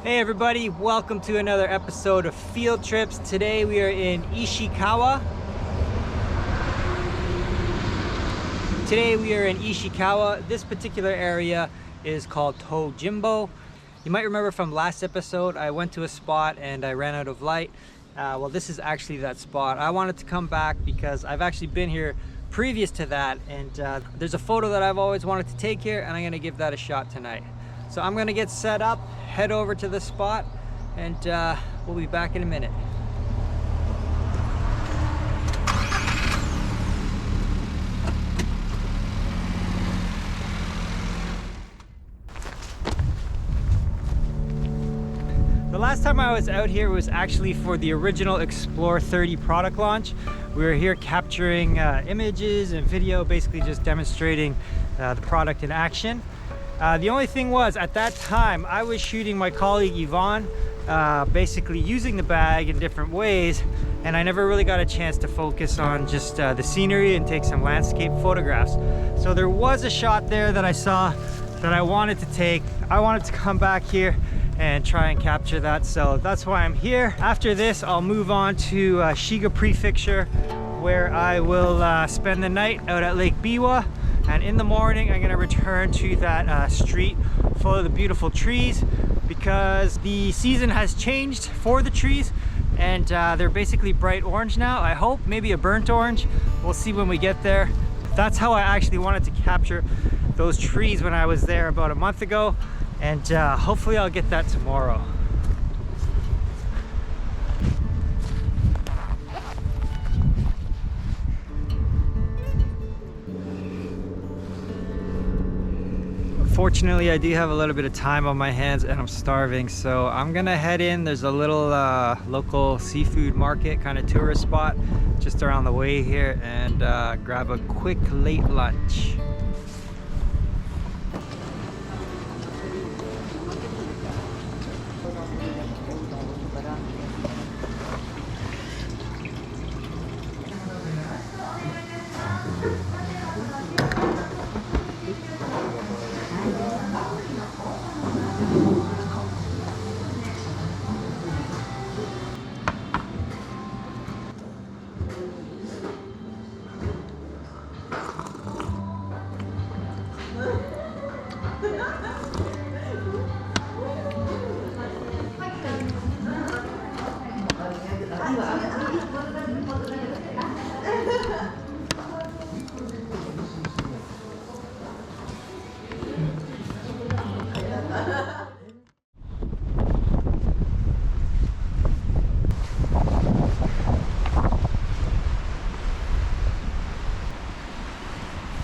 Hey everybody, welcome to another episode of Field Trips. Today we are in Ishikawa. This particular area is called Tojimbo. You might remember from last episode, I went to a spot and I ran out of light. Well, this is actually that spot. I wanted to come back because I've actually been here previous to that, and there's a photo that I've always wanted to take here, and I'm gonna give that a shot tonight. So I'm gonna get set up, head over to the spot, and we'll be back in a minute. The last time I was out here was actually for the original Explore 30 product launch. We were here capturing images and video, basically just demonstrating the product in action. The only thing was, at that time, I was shooting my colleague Yvonne, basically using the bag in different ways, and I never really got a chance to focus on just the scenery and take some landscape photographs. So there was a shot there that I saw that I wanted to take. I wanted to come back here and try and capture that, so that's why I'm here. After this, I'll move on to Shiga Prefecture, where I will spend the night out at Lake Biwa. And in the morning, I'm gonna return to that street full of the beautiful trees, because the season has changed for the trees, and they're basically bright orange now. I hope, maybe a burnt orange. We'll see when we get there. That's how I actually wanted to capture those trees when I was there about a month ago, and hopefully I'll get that tomorrow. Fortunately, I do have a little bit of time on my hands and I'm starving, so I'm gonna head in. There's a little local seafood market, kind of tourist spot just around the way here, and grab a quick late lunch.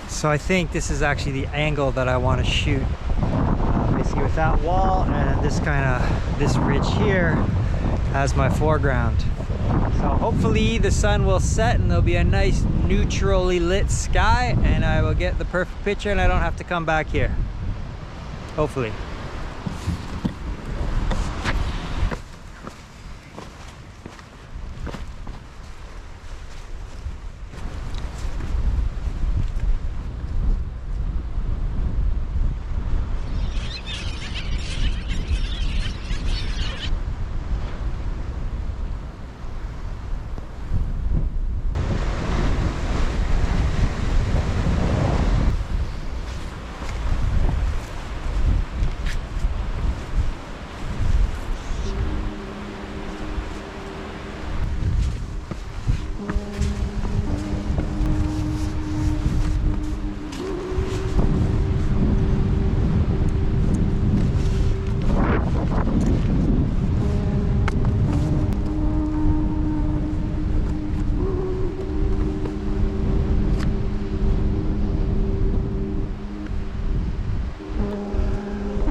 So I think this is actually the angle that I want to shoot. Basically with that wall and this ridge here as my foreground. So hopefully the sun will set and there'll be a nice neutrally lit sky, and I will get the perfect picture and I don't have to come back here. Hopefully.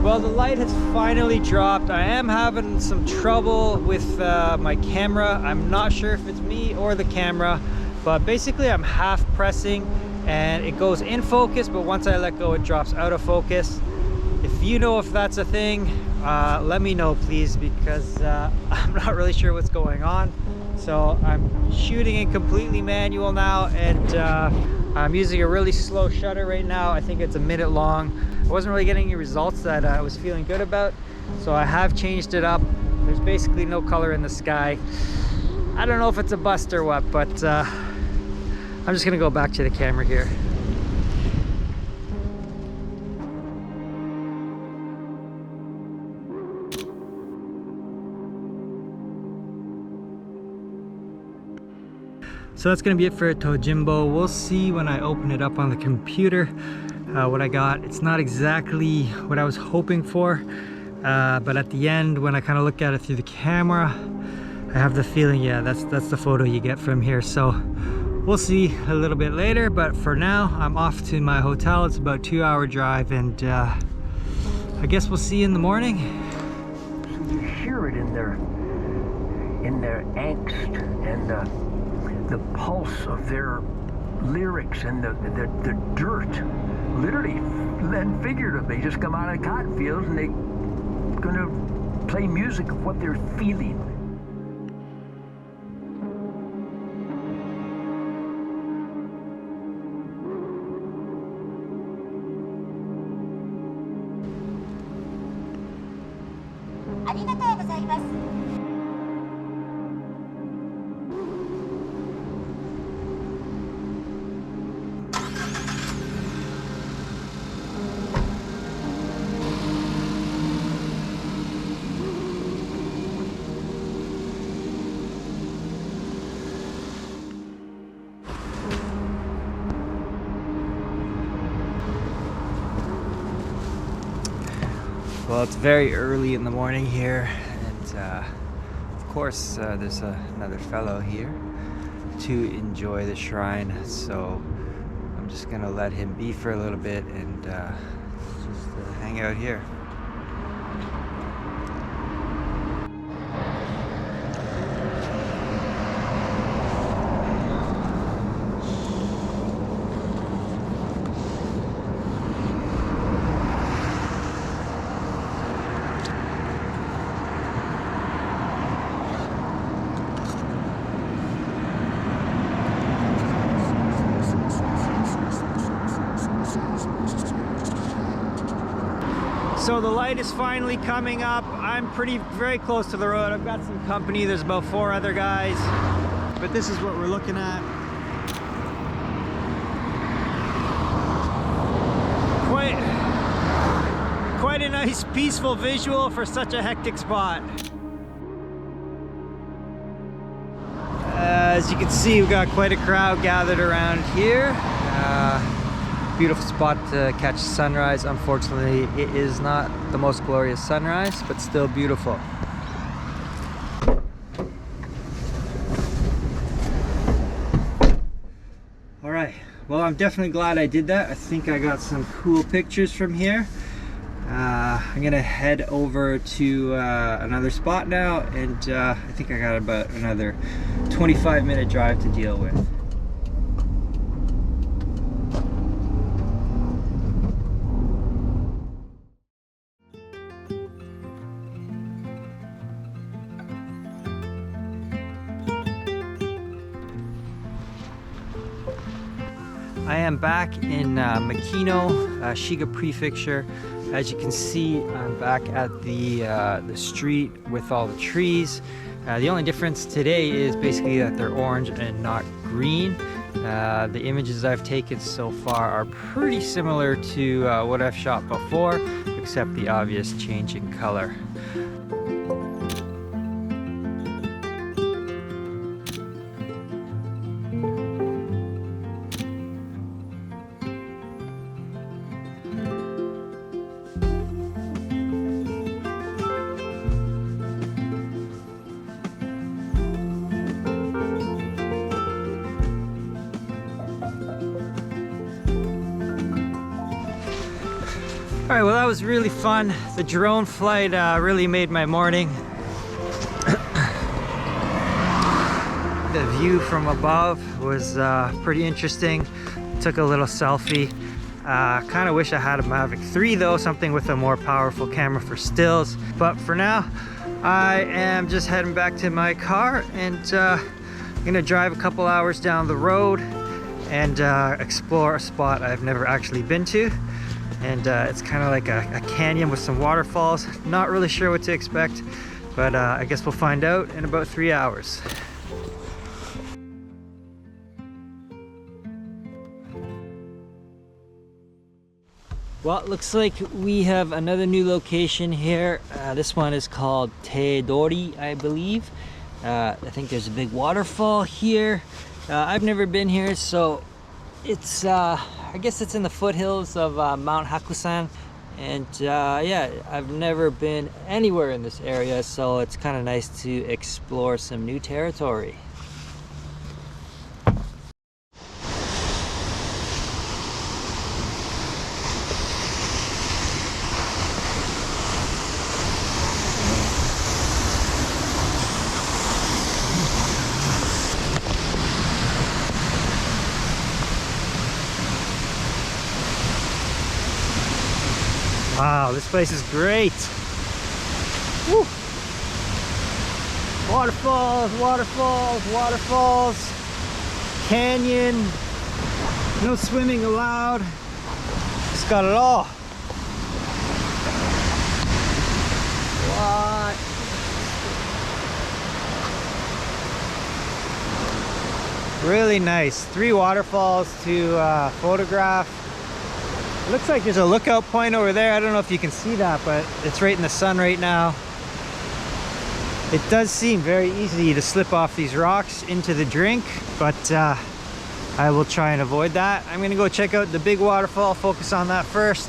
Well, the light has finally dropped. I am having some trouble with my camera. I'm not sure if it's me or the camera, but basically I'm half pressing and it goes in focus, but once I let go, it drops out of focus. If you know if that's a thing, let me know please, because I'm not really sure what's going on. So I'm shooting in completely manual now, and I'm using a really slow shutter right now. I think it's a minute long. I wasn't really getting any results that I was feeling good about. So I have changed it up. There's basically no color in the sky. I don't know if it's a bust or what, but I'm just gonna go back to the camera here. So that's gonna be it for Tojimbo. We'll see when I open it up on the computer what I got. It's not exactly what I was hoping for, but at the end, when I kind of look at it through the camera, I have the feeling, yeah, that's the photo you get from here. So we'll see a little bit later, but for now, I'm off to my hotel. It's about a 2-hour drive, and I guess we'll see you in the morning. So you hear it in their angst and the pulse of their lyrics and the dirt, literally and figuratively. They just come out of cotton fields and they're gonna play music of what they're feeling. Well, it's very early in the morning here, and of course there's another fellow here to enjoy the shrine, so I'm just gonna let him be for a little bit and just hang out here. So the light is finally coming up. I'm very close to the road. I've got some company. There's about 4 other guys, but this is what we're looking at. Quite a nice peaceful visual for such a hectic spot. As you can see, we've got quite a crowd gathered around here. Beautiful spot to catch sunrise. Unfortunately, it is not the most glorious sunrise, but still beautiful. All right, well, I'm definitely glad I did that. I think I got some cool pictures from here. I'm gonna head over to another spot now, and I think I got about another 25-minute drive to deal with. I am back in Makino, Shiga Prefecture. As you can see, I'm back at the street with all the trees. The only difference today is basically that they're orange and not green. The images I've taken so far are pretty similar to what I've shot before, except the obvious change in color. All right, well, that was really fun. The drone flight really made my morning. The view from above was pretty interesting. Took a little selfie. Kind of wish I had a Mavic 3 though, something with a more powerful camera for stills. But for now, I am just heading back to my car, and I'm gonna drive a couple hours down the road and explore a spot I've never actually been to. and it's kind of like a canyon with some waterfalls. Not really sure what to expect, but I guess we'll find out in about 3 hours. Well, it looks like we have another new location here. This one is called Tedori, I believe. I think there's a big waterfall here. I've never been here, so it's I guess it's in the foothills of Mount Hakusan, and yeah, I've never been anywhere in this area, so it's kind of nice to explore some new territory. Wow, this place is great. Woo. Waterfalls, waterfalls, waterfalls, canyon, no swimming allowed. It's got it all. What? Really nice. 3 waterfalls to photograph. It looks like there's a lookout point over there. I don't know if you can see that, but it's right in the sun right now. It does seem very easy to slip off these rocks into the drink, but I will try and avoid that. I'm gonna go check out the big waterfall, focus on that first,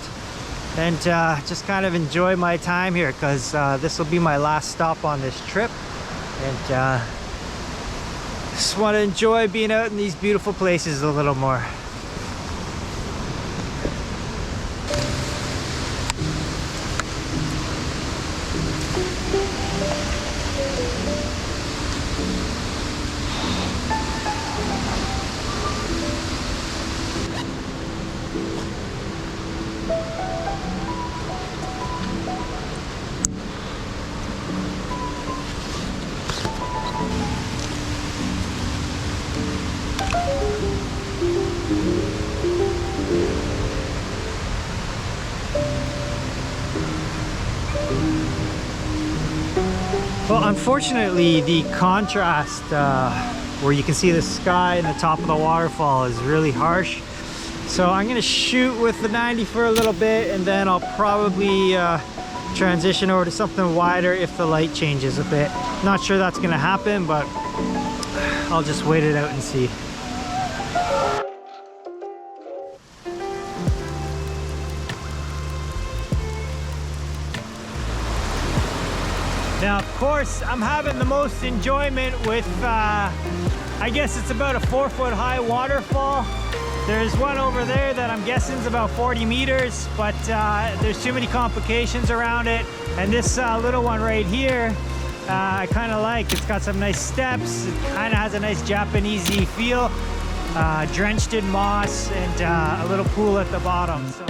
and just kind of enjoy my time here, because this will be my last stop on this trip, and just want to enjoy being out in these beautiful places a little more. Well, unfortunately, the contrast where you can see the sky and the top of the waterfall is really harsh. So I'm gonna shoot with the 90 for a little bit, and then I'll probably transition over to something wider if the light changes a bit. Not sure that's gonna happen, but I'll just wait it out and see. Now, of course, I'm having the most enjoyment with, I guess it's about a 4-foot high waterfall. There's one over there that I'm guessing is about 40 meters, but there's too many complications around it. And this little one right here, I kind of like. It's got some nice steps. It kind of has a nice Japanesey feel, drenched in moss, and a little pool at the bottom. So.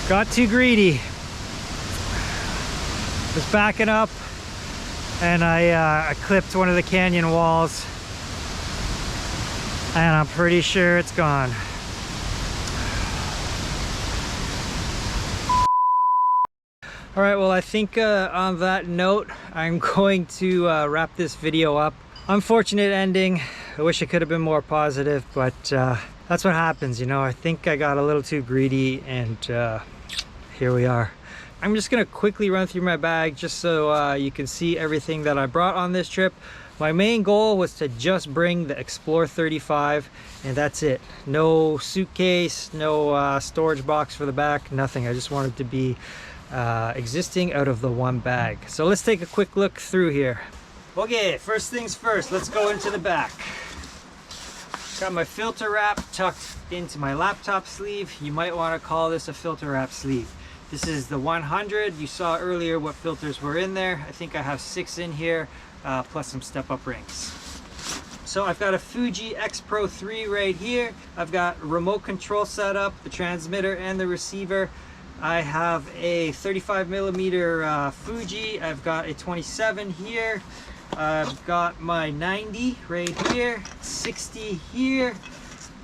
Got too greedy. Was backing up, and I clipped one of the canyon walls, and I'm pretty sure it's gone. All right, well, I think on that note, I'm going to wrap this video up. Unfortunate ending. I wish it could have been more positive, but that's what happens, you know. I think I got a little too greedy, and here we are. I'm just gonna quickly run through my bag just so you can see everything that I brought on this trip. My main goal was to just bring the Explore 35, and that's it. No suitcase, no storage box for the back, nothing. I just wanted to be existing out of the one bag. So let's take a quick look through here. Okay, first things first, let's go into the back. Got my filter wrap tucked into my laptop sleeve. You might want to call this a filter wrap sleeve. This is the 100. You saw earlier what filters were in there. I think I have 6 in here, plus some step-up rings. So I've got a Fuji X Pro 3 right here. I've got remote control setup, the transmitter and the receiver. I have a 35mm Fuji. I've got a 27 here. I've got my 90 right here, 60 here.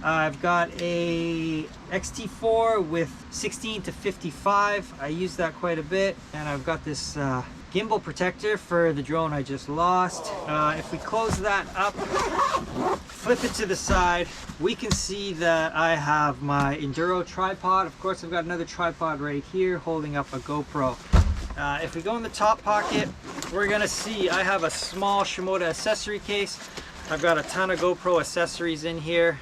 I've got a XT4 with 16 to 55. I use that quite a bit. And I've got this gimbal protector for the drone I just lost. If we close that up, flip it to the side, we can see that I have my Enduro tripod. Of course, I've got another tripod right here holding up a GoPro. If we go in the top pocket, we're gonna see I have a small Shimoda accessory case. I've got a ton of GoPro accessories in here.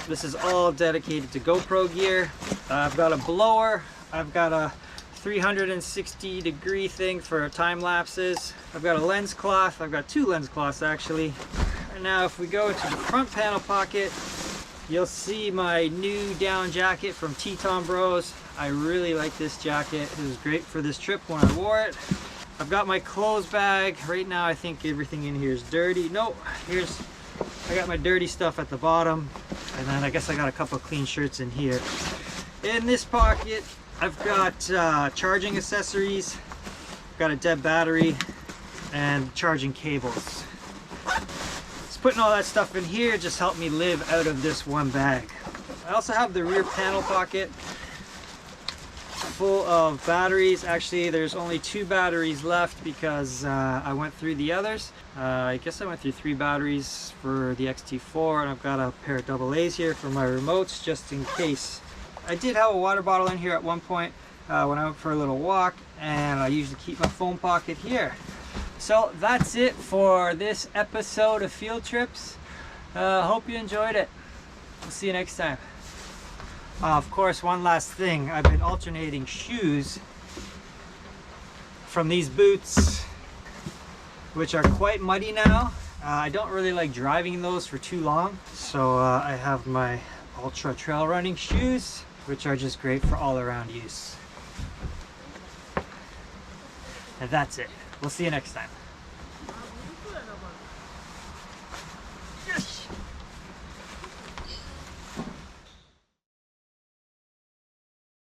This is all dedicated to GoPro gear. I've got a blower. I've got a 360-degree thing for time lapses. I've got a lens cloth. I've got two lens cloths actually. And now if we go to the front panel pocket, you'll see my new down jacket from Teton Bros. I really like this jacket. It was great for this trip when I wore it. I've got my clothes bag. Right now I think everything in here is dirty. No, I got my dirty stuff at the bottom. And then I guess I got a couple of clean shirts in here. In this pocket, I've got charging accessories, I've got a dead battery, and charging cables. Just putting all that stuff in here just helped me live out of this one bag. I also have the rear panel pocket full of batteries. Actually, there's only 2 batteries left because I went through the others. I guess I went through 3 batteries for the XT4, and I've got a pair of AA's here for my remotes just in case. I did have a water bottle in here at one point when I went for a little walk, and I usually keep my phone pocket here. So that's it for this episode of Field Trips. Hope you enjoyed it. We'll see you next time. Of course, one last thing. I've been alternating shoes from these boots, which are quite muddy now. I don't really like driving those for too long. So I have my Ultra trail running shoes, which are just great for all around use. And that's it. We'll see you next time.